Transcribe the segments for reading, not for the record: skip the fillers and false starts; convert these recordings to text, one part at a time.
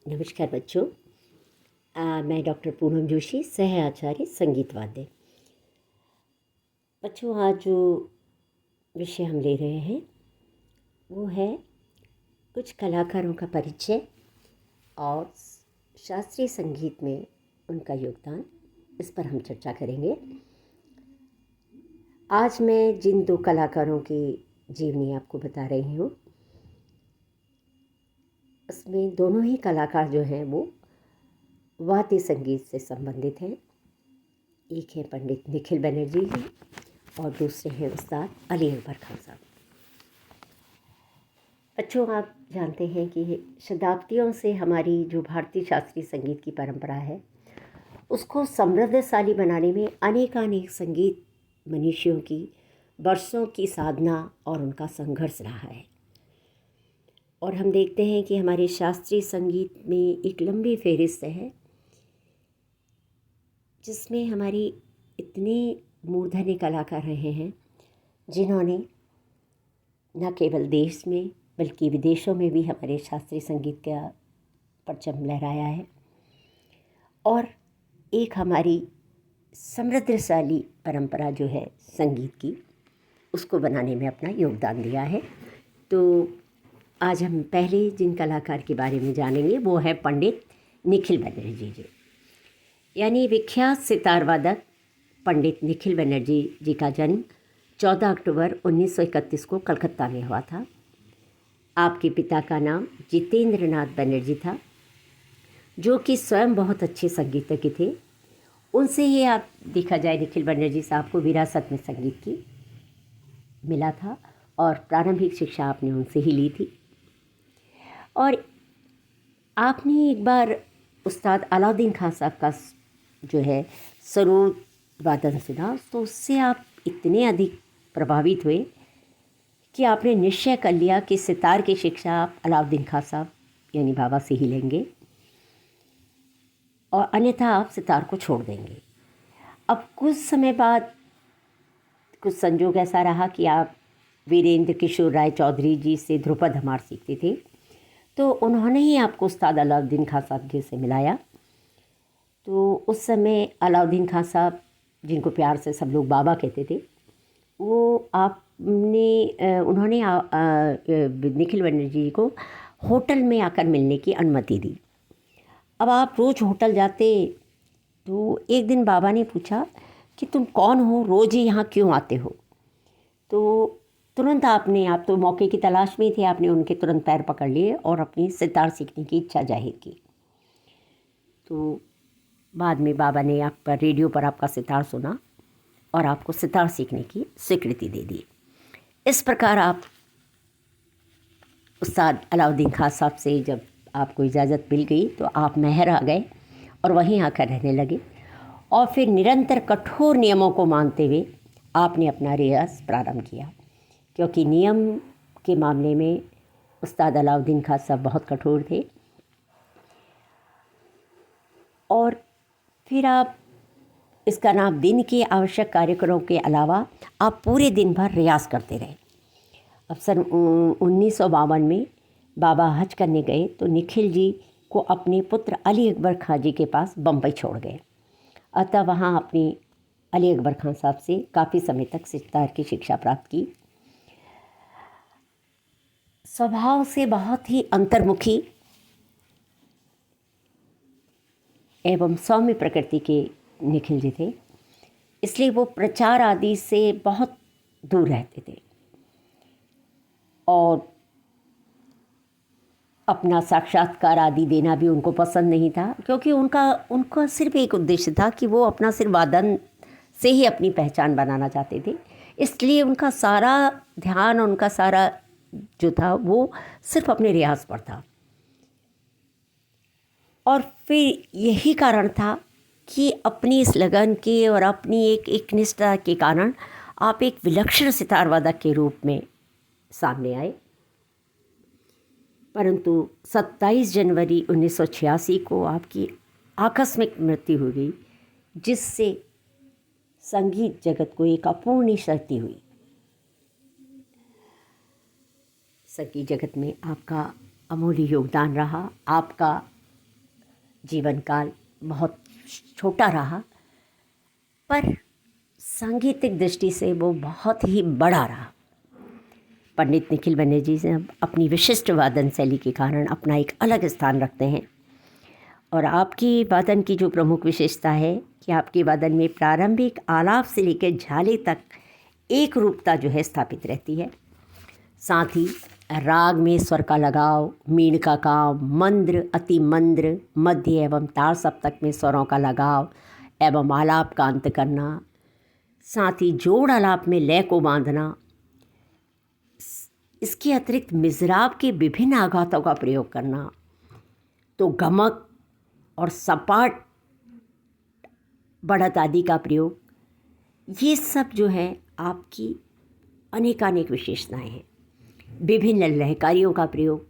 नमस्कार बच्चों। मैं डॉक्टर पूनम जोशी, सह आचार्य संगीत वाद्य। बच्चों, आज जो विषय हम ले रहे हैं वो है कुछ कलाकारों का परिचय और शास्त्रीय संगीत में उनका योगदान। इस पर हम चर्चा करेंगे। आज मैं जिन दो कलाकारों की जीवनी आपको बता रही हूँ, उसमें दोनों ही कलाकार जो हैं वो वाद्य संगीत से संबंधित हैं। एक है पंडित निखिल बनर्जी जी और दूसरे हैं उस्ताद अली अकबर खान साहब। बच्चों, आप जानते हैं कि शताब्दियों से हमारी जो भारतीय शास्त्रीय संगीत की परंपरा है उसको समृद्धशाली बनाने में अनेकानेक संगीत मनीषियों की वर्षों की साधना और उनका संघर्ष रहा है। और हम देखते हैं कि हमारे शास्त्रीय संगीत में एक लंबी फहरिस्त है जिसमें हमारी इतने मूर्धन्य कलाकार रहे हैं जिन्होंने न केवल देश में बल्कि विदेशों में भी हमारे शास्त्रीय संगीत का परचम लहराया है और एक हमारी समृद्धशाली परंपरा जो है संगीत की, उसको बनाने में अपना योगदान दिया है। तो आज हम पहले जिन कलाकार के बारे में जानेंगे वो है पंडित निखिल बनर्जी जी। यानी विख्यात सितार वादक पंडित निखिल बनर्जी जी का जन्म 14 अक्टूबर 1931 को कलकत्ता में हुआ था। आपके पिता का नाम जितेंद्र नाथ बनर्जी था, जो कि स्वयं बहुत अच्छे संगीतज्ञ थे। उनसे ही आप देखा जाए निखिल बनर्जी साहब को विरासत में संगीत की मिला था और प्रारंभिक शिक्षा आपने उनसे ही ली थी। और आपने एक बार उस्ताद अलाउद्दीन खान साहब का जो है सरोद वादन सुना तो उससे आप इतने अधिक प्रभावित हुए कि आपने निश्चय कर लिया कि सितार की शिक्षा आप अलाउद्दीन खान साहब यानी बाबा से ही लेंगे और अन्यथा आप सितार को छोड़ देंगे। अब कुछ समय बाद कुछ संजोग ऐसा रहा कि आप वीरेंद्र किशोर राय चौधरी जी से ध्रुपद हमार सीखते थे, तो उन्होंने ही आपको उस्ताद अलाउद्दीन खान साहब जी से मिलाया। तो उस समय अलाउद्दीन खान साहब, जिनको प्यार से सब लोग बाबा कहते थे, वो उन्होंने निखिल बनर्जी जी को होटल में आकर मिलने की अनुमति दी। अब आप रोज़ होटल जाते, तो एक दिन बाबा ने पूछा कि तुम कौन हो, रोज़ ही यहाँ क्यों आते हो? तो तुरंत आप तो मौके की तलाश में थे, आपने उनके तुरंत पैर पकड़ लिए और अपनी सितार सीखने की इच्छा जाहिर की। तो बाद में बाबा ने आप पर रेडियो पर आपका सितार सुना और आपको सितार सीखने की स्वीकृति दे दी। इस प्रकार आप उस्ताद अलाउद्दीन खान साहब से जब आपको इजाज़त मिल गई तो आप महर आ गए और वहीं आकर रहने लगे और फिर निरंतर कठोर नियमों को मानते हुए आपने अपना रियाज प्रारंभ किया, क्योंकि नियम के मामले में उस्ताद अलाउद्दीन खान साहब बहुत कठोर थे। और फिर आप इसका नाम दिन के आवश्यक कार्यक्रमों के अलावा आप पूरे दिन भर रियाज करते रहे। अब सन 1952 में बाबा हज करने गए तो निखिल जी को अपने पुत्र अली अकबर खान जी के पास बम्बई छोड़ गए। अतः वहाँ अपनी अली अकबर खान साहब से काफ़ी समय तक सितार की शिक्षा प्राप्त की। स्वभाव से बहुत ही अंतर्मुखी एवं सौम्य प्रकृति के निखिल जी थे, इसलिए वो प्रचार आदि से बहुत दूर रहते थे और अपना साक्षात्कार आदि देना भी उनको पसंद नहीं था, क्योंकि उनका सिर्फ एक उद्देश्य था कि वो अपना सिर्फ वादन से ही अपनी पहचान बनाना चाहते थे। इसलिए उनका सारा ध्यान, उनका सारा जो था वो सिर्फ अपने रियाज पर था। और फिर यही कारण था कि अपनी इस लगन के और अपनी एक निष्ठा के कारण आप एक विलक्षण सितार वादक के रूप में सामने आए। परंतु 27 जनवरी 1986 को आपकी आकस्मिक मृत्यु हो गई, जिससे संगीत जगत को एक अपूर्णीय क्षति हुई। संगीत जगत में आपका अमूल्य योगदान रहा, आपका जीवन काल बहुत छोटा रहा, पर सांगीतिक दृष्टि से वो बहुत ही बड़ा रहा। पंडित निखिल बनर्जी जी अपनी विशिष्ट वादन शैली के कारण अपना एक अलग स्थान रखते हैं। और आपकी वादन की जो प्रमुख विशेषता है कि आपके वादन में प्रारंभिक आलाप से लेकर झाले तक एक रूपता जो है स्थापित रहती है। साथ ही राग में स्वर का लगाव, मीण का काम, मंद्र, अति मंद्र, मध्य एवं तार सप्तक में स्वरों का लगाव एवं आलाप का अंत करना, साथ ही जोड़ आलाप में लय को बांधना। इसके अतिरिक्त मिज़राब के विभिन्न आघातों का प्रयोग करना, तो गमक और सपाट बढ़त आदि का प्रयोग, ये सब जो है आपकी अनेकानेक विशेषताएं हैं। विभिन्न लहकारियों का प्रयोग,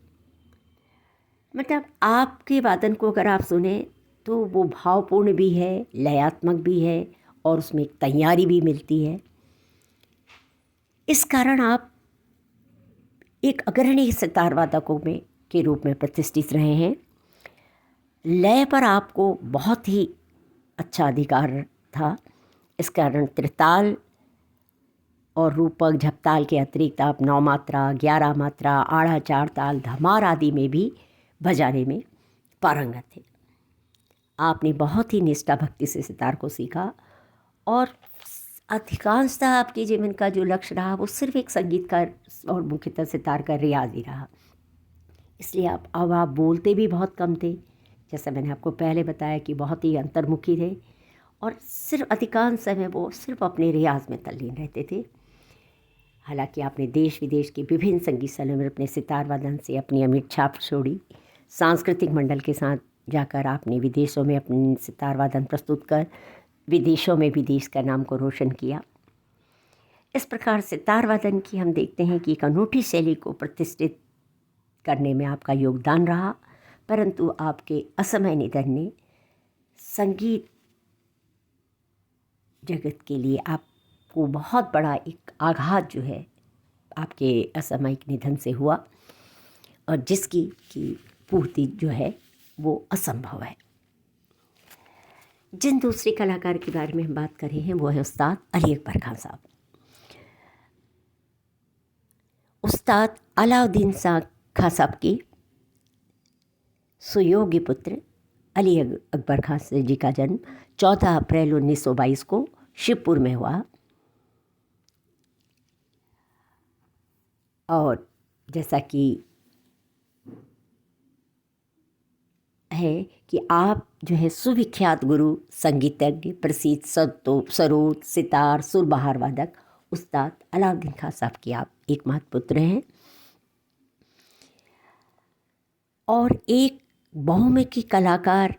मतलब आपके वादन को अगर आप सुने तो वो भावपूर्ण भी है, लयात्मक भी है और उसमें एक तैयारी भी मिलती है। इस कारण आप एक अग्रणी सितार वादकों में के रूप में प्रतिष्ठित रहे हैं। लय पर आपको बहुत ही अच्छा अधिकार था। इस कारण त्रिताल और रूपक, झपताल के अतिरिक्त आप 9 मात्रा, 11 मात्रा, आड़ा, चार ताल, धमार आदि में भी बजाने में पारंगत थे। आपने बहुत ही निष्ठा भक्ति से सितार को सीखा और अधिकांशतः आपके जीवन का जो लक्ष्य रहा वो सिर्फ एक संगीतकार और मुख्यतः सितार का रियाज ही रहा। इसलिए आप बोलते भी बहुत कम थे, जैसा मैंने आपको पहले बताया कि बहुत ही अंतर्मुखी थे और सिर्फ अधिकांश समय वो सिर्फ अपने रियाज में तल्लीन रहते थे। हालांकि आपने देश विदेश के विभिन्न संगीत स्थलों में अपने सितार वादन से अपनी अमिट छाप छोड़ी। सांस्कृतिक मंडल के साथ जाकर आपने विदेशों में अपने सितार वादन प्रस्तुत कर विदेशों में भी देश का नाम को रोशन किया। इस प्रकार सितार वादन की हम देखते हैं कि एक अनूठी शैली को प्रतिष्ठित करने में आपका योगदान रहा, परंतु आपके असमय निधन ने संगीत जगत के लिए आपको बहुत बड़ा एक आघात जो है आपके असामयिक निधन से हुआ और जिसकी की पूर्ति जो है वो असंभव है। जिन दूसरे कलाकार के बारे में हम बात कर रहे हैं वो है उस्ताद अली अकबर खान साहब। उस्ताद अलाउद्दीन खां साहब की सुयोग्य पुत्र अली अकबर खान जी का जन्म 14 अप्रैल 1922 को शिवपुर में हुआ। और जैसा कि है कि आप जो है सुविख्यात गुरु, संगीतज्ञ, प्रसिद्ध सरोद, सितार, सुरबहार वादक उस्ताद अलाउद्दीन खान साहब की आप एकमात्र पुत्र हैं और एक बहुमुखी कलाकार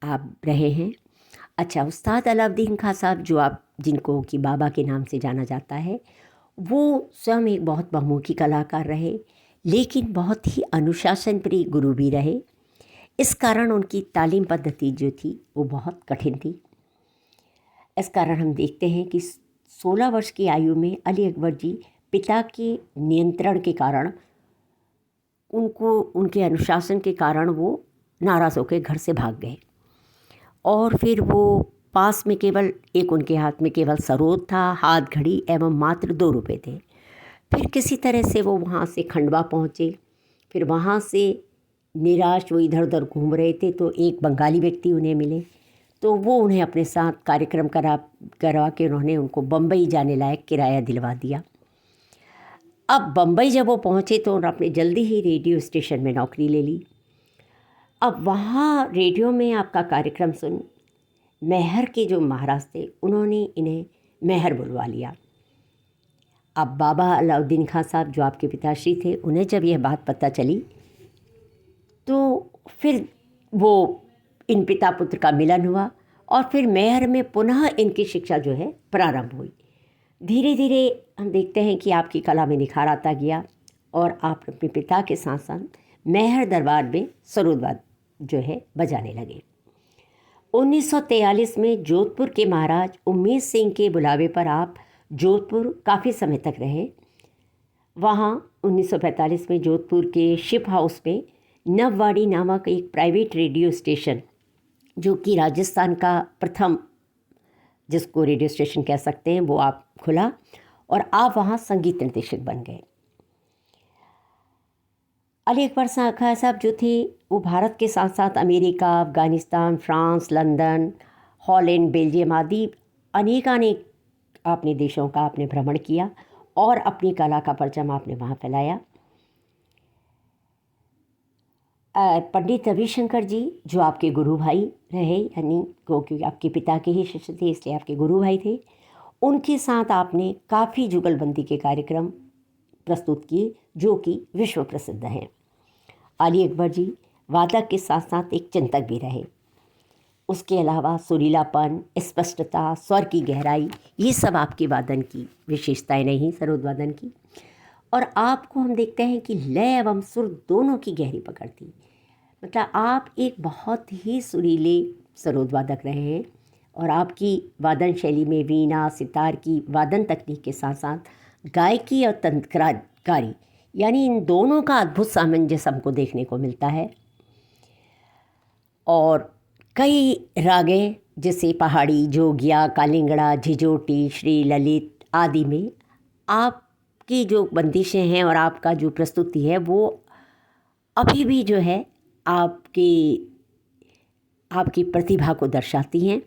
आप रहे हैं। अच्छा, उस्ताद अलाउद्दीन खान साहब जो आप जिनको कि बाबा के नाम से जाना जाता है, वो स्वयं एक बहुत बहुमुखी कलाकार रहे, लेकिन बहुत ही अनुशासन प्रिय गुरु भी रहे। इस कारण उनकी तालीम पद्धति जो थी वो बहुत कठिन थी। इस कारण हम देखते हैं कि 16 वर्ष की आयु में अली अकबर जी पिता के नियंत्रण के कारण उनके अनुशासन के कारण वो नाराज़ होकर घर से भाग गए और फिर वो पास में केवल एक उनके हाथ में केवल सरोद था, हाथ घड़ी एवं मात्र 2 रुपये थे। फिर किसी तरह से वो वहाँ से खंडवा पहुँचे। फिर वहाँ से निराश वो इधर उधर घूम रहे थे तो एक बंगाली व्यक्ति उन्हें मिले, तो वो उन्हें अपने साथ कार्यक्रम करवा के उन्होंने उनको बम्बई जाने लायक किराया दिलवा दिया। अब बम्बई जब वो पहुँचे तो उन्होंने जल्दी ही रेडियो स्टेशन में नौकरी ले ली। अब वहाँ रेडियो में आपका कार्यक्रम सुन मेहर के जो महाराज थे उन्होंने इन्हें मेहर बुलवा लिया। अब बाबा अलाउद्दीन खान साहब जो आपके पिताश्री थे, उन्हें जब यह बात पता चली तो फिर वो इन पिता पुत्र का मिलन हुआ और फिर मेहर में पुनः इनकी शिक्षा जो है प्रारंभ हुई। धीरे धीरे हम देखते हैं कि आपकी कला में निखार आता गया और आप अपने पिता के साथ साथ मेहर दरबार में सरोदवाद जो है बजाने लगे। 1943 में जोधपुर के महाराज उम्मेद सिंह के बुलावे पर आप जोधपुर काफ़ी समय तक रहे। वहाँ 1945 में जोधपुर के शिप हाउस में नववाड़ी नामक एक प्राइवेट रेडियो स्टेशन, जो कि राजस्थान का प्रथम, जिसको रेडियो स्टेशन कह सकते हैं, वो आप खुला और आप वहाँ संगीत निर्देशक बन गए। अली अकबर खान साहब जो थे वो भारत के साथ साथ America, Afghanistan, France, London, Holland, Belgium आदि अनेकानेक आपने देशों का आपने भ्रमण किया और अपनी कला का परचम आपने वहाँ फैलाया। पंडित रविशंकर जी जो आपके गुरु भाई रहे, यानी क्योंकि आपके पिता के ही शिष्य थे इसलिए आपके गुरु भाई थे, उनके साथ आपने काफ़ी जुगलबंदी के कार्यक्रम प्रस्तुत किए जो कि विश्व प्रसिद्ध हैं। अली अकबर जी वादक के साथ साथ एक चिंतक भी रहे। उसके अलावा सुरीलापन, स्पष्टता, स्वर की गहराई, ये सब आपके वादन की विशेषताएं नहीं सरोदवादन की। और आपको हम देखते हैं कि लय एवं सुर दोनों की गहरी पकड़ थी। मतलब आप एक बहुत ही सुरीले सरोदवादक रहे हैं और आपकी वादन शैली में वीणा, सितार की वादन तकनीक के साथ साथ गायकी और तंत्रकारी, यानी इन दोनों का अद्भुत सामंजस्य हमको देखने को मिलता है। और कई रागें जैसे पहाड़ी, जोगिया, कालिंगड़ा, झिझोटी, श्री ललित आदि में आपकी जो बंदिशें हैं और आपका जो प्रस्तुति है वो अभी भी जो है आपकी प्रतिभा को दर्शाती हैं।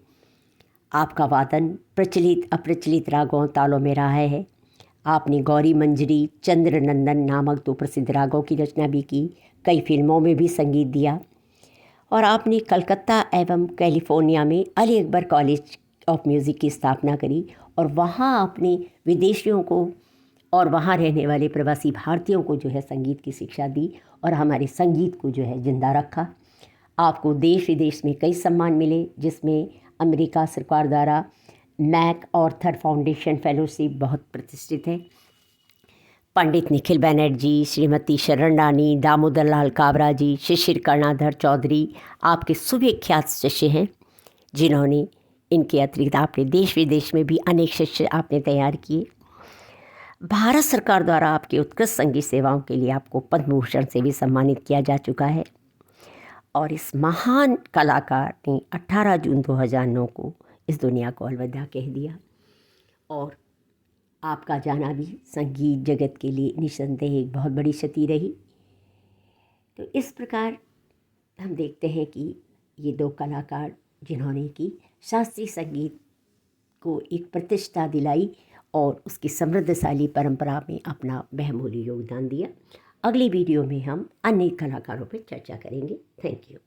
आपका वादन प्रचलित अप्रचलित रागों तालों में रहा है। आपने गौरी मंजरी, चंद्र नंदन नामक 2 प्रसिद्ध रागों की रचना भी की, कई फिल्मों में भी संगीत दिया और आपने कलकत्ता एवं कैलिफोर्निया में Ali Akbar college of music की स्थापना करी और वहाँ आपने विदेशियों को और वहाँ रहने वाले प्रवासी भारतीयों को जो है संगीत की शिक्षा दी और हमारे संगीत को जो है जिंदा रखा। आपको देश विदेश में कई सम्मान मिले, जिसमें अमेरिका सरकार द्वारा मैक ऑर्थर फाउंडेशन फेलोशिप बहुत प्रतिष्ठित है। पंडित निखिल बैनर्जी, श्रीमती शरण रानी, दामोदर लाल काबरा जी, शिशिर कर्णाधर चौधरी आपके सुविख्यात शिष्य हैं, जिन्होंने इनके अतिरिक्त आपने देश विदेश में भी अनेक शिष्य आपने तैयार किए। भारत सरकार द्वारा आपकी उत्कृष्ट संगीत सेवाओं के लिए आपको पद्म भूषण से भी सम्मानित किया जा चुका है। और इस महान कलाकार ने 18 जून 2009 को इस दुनिया को अलविदा कह दिया और आपका जाना भी संगीत जगत के लिए निस्संदेह एक बहुत बड़ी क्षति रही। तो इस प्रकार हम देखते हैं कि ये 2 कलाकार जिन्होंने कि शास्त्रीय संगीत को एक प्रतिष्ठा दिलाई और उसकी समृद्धशाली परंपरा में अपना बहुमूल्य योगदान दिया। अगली वीडियो में हम अन्य कलाकारों पर चर्चा करेंगे। Thank you.